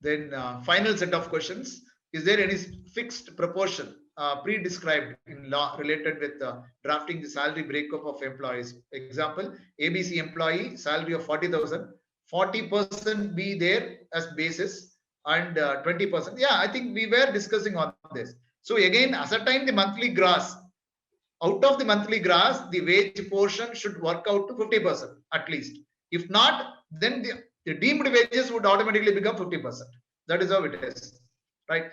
Then final set of questions. Is there any fixed proportion pre-described in law related with drafting the salary breakup of employees? Example, ABC employee salary of 40,000, 40% be there as basis and 20%. Yeah, I think we were discussing on this. So again, ascertain the monthly gross. Out of the monthly gross, the wage portion should work out to 50% at least. If not, then the deemed wages would automatically become 50%. That is how it is, right?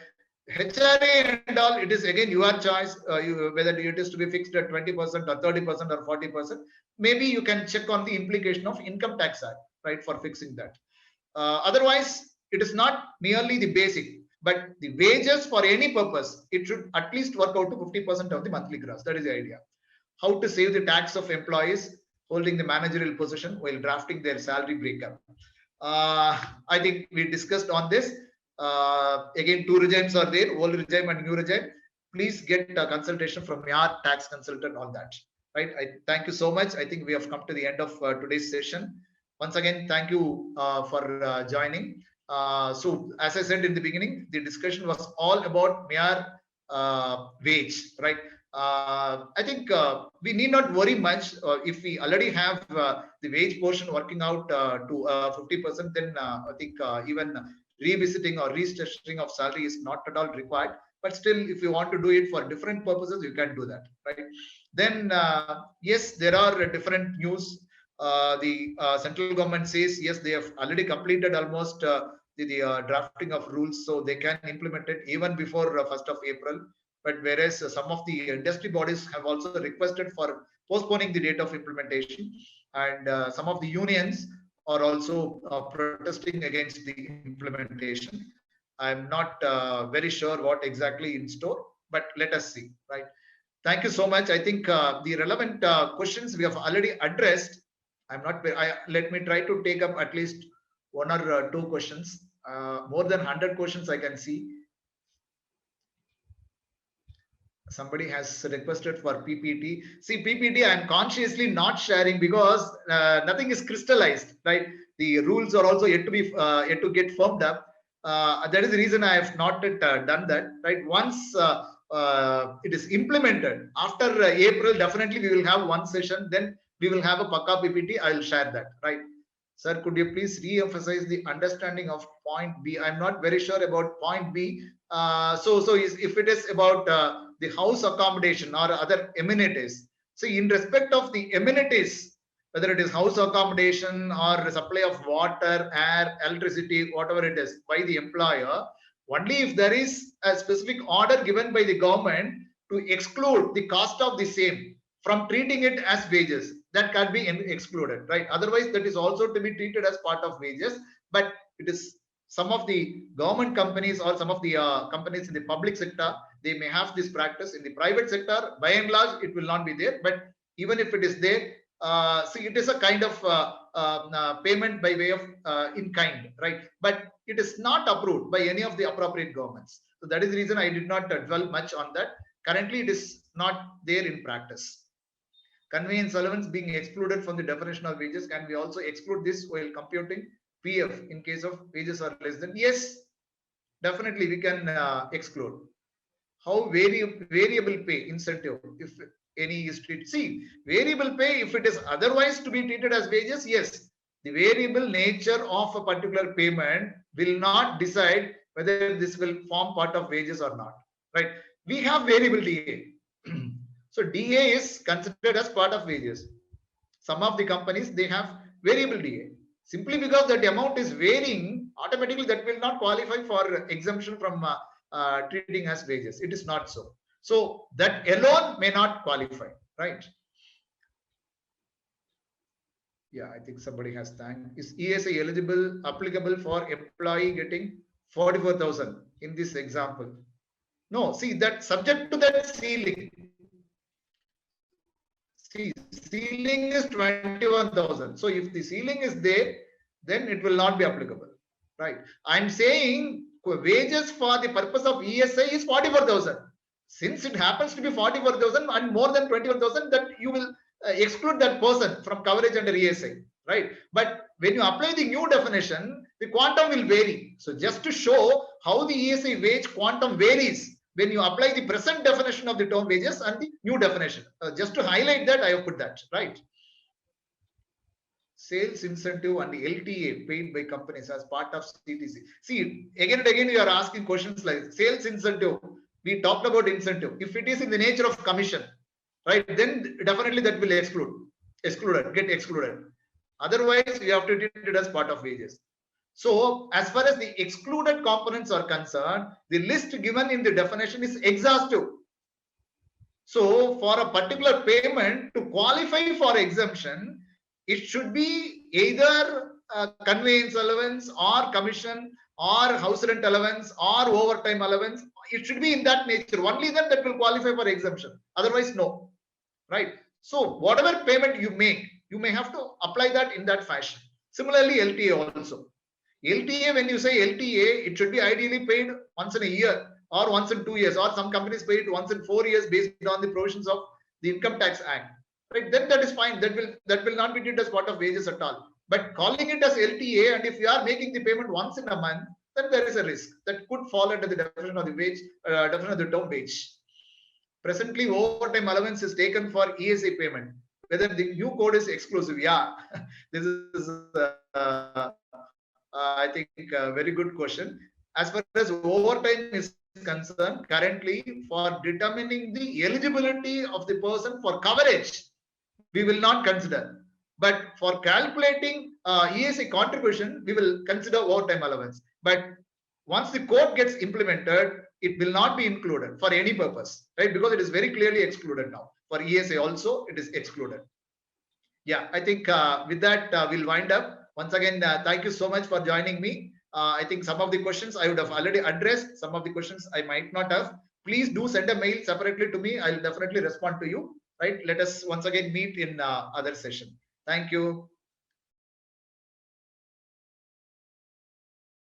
HRA and all, it is again your choice, whether it is to be fixed at 20% or 30% or 40%. Maybe you can check on the implication of Income Tax Act, right, for fixing that. Otherwise, it is not merely the basic, but the wages for any purpose, it should at least work out to 50% of the monthly gross. That is the idea. How to save the tax of employees holding the managerial position while drafting their salary breakup. I think we discussed on this. Again, two regimes are there, old regime and new regime. Please get a consultation from your tax consultant on that. Right. I thank you so much. I think we have come to the end of today's session. Once again, thank you for joining. So, as I said in the beginning, the discussion was all about mere wage, right? I think we need not worry much if we already have the wage portion working out to 50%. Then I think even revisiting or restructuring of salary is not at all required. But still, if you want to do it for different purposes, you can do that, right? Then yes, there are different news. The central government says yes, they have already completed almost the drafting of rules, so they can implement it even before 1st of April. But whereas some of the industry bodies have also requested for postponing the date of implementation, and some of the unions are also protesting against the implementation. I'm not very sure what exactly in store, but let us see, right? Thank you so much. I think the relevant questions we have already addressed. Let me try to take up at least one or two questions. More than 100 questions I can see. Somebody has requested for PPT. See, PPT I am consciously not sharing because nothing is crystallized, right? The rules are also yet to be yet to get firmed up. That is the reason I have not done that, right? Once it is implemented after April, definitely we will have one session. Then we will have a Pakka PPT. I will share that, right? Sir, could you please re-emphasize the understanding of point B? I'm not very sure about point B. So if it is about the house accommodation or other amenities, see, in respect of the amenities, whether it is house accommodation or supply of water, air, electricity, whatever it is, by the employer, only if there is a specific order given by the government to exclude the cost of the same from treating it as wages, that can be excluded, right? Otherwise, that is also to be treated as part of wages. But it is some of the government companies or some of the companies in the public sector, they may have this practice. In the private sector, by and large, it will not be there. But even if it is there, see, it is a kind of payment by way of in kind, right? But it is not approved by any of the appropriate governments. So that is the reason I did not dwell much on that. Currently, it is not there in practice. Conveyance allowance being excluded from the definition of wages. Can we also exclude this while computing PF in case of wages are less than? Yes, definitely we can exclude. How variable pay incentive, if any is treated? See, variable pay, if it is otherwise to be treated as wages, yes, the variable nature of a particular payment will not decide whether this will form part of wages or not, right? We have variable DA. So DA is considered as part of wages. Some of the companies, they have variable DA. Simply because that amount is varying, automatically that will not qualify for exemption from treating as wages. It is not so. So that alone may not qualify, right? Yeah, I think somebody has thanked. Is ESI eligible, applicable for employee getting 44,000 in this example? No, see, that subject to that ceiling. See, ceiling is 21,000. So if the ceiling is there, then it will not be applicable, right? I'm saying wages for the purpose of ESI is 44,000. Since it happens to be 44,000 and more than 21,000, that you will exclude that person from coverage under ESI, right? But when you apply the new definition, the quantum will vary. So just to show how the ESI wage quantum varies when you apply the present definition of the term wages and the new definition. Just to highlight that, I have put that, right? Sales incentive and the LTA paid by companies as part of CTC. See, again and again, you are asking questions like sales incentive. We talked about incentive. If it is in the nature of commission, right, then definitely that will get excluded. Otherwise, you have to treat it as part of wages. So, as far as the excluded components are concerned, the list given in the definition is exhaustive. So, for a particular payment to qualify for exemption, it should be either conveyance allowance or commission or house rent allowance or overtime allowance. It should be in that nature. Only then that will qualify for exemption. Otherwise, no. Right. So, whatever payment you make, you may have to apply that in that fashion. Similarly, LTA also. LTA, when you say LTA, it should be ideally paid once in a year or once in 2 years, or some companies pay it once in 4 years based on the provisions of the Income Tax Act. Right? Then that is fine. That will not be treated as part of wages at all. But calling it as LTA, and if you are making the payment once in a month, then there is a risk that could fall under the definition of the wage, definition of the term wage. Presently, overtime allowance is taken for ESI payment. Whether the new code is exclusive? Yeah, this is I think a very good question. As far as overtime is concerned, currently for determining the eligibility of the person for coverage, we will not consider. But for calculating ESI contribution, we will consider overtime allowance. But once the code gets implemented, it will not be included for any purpose, right? Because it is very clearly excluded now. For ESI also, it is excluded. Yeah, I think with that, we'll wind up. Once again, thank you so much for joining me. I think some of the questions I would have already addressed. Some of the questions I might not have. Please do send a mail separately to me. I'll definitely respond to you. Right? Let us once again meet in other session. Thank you.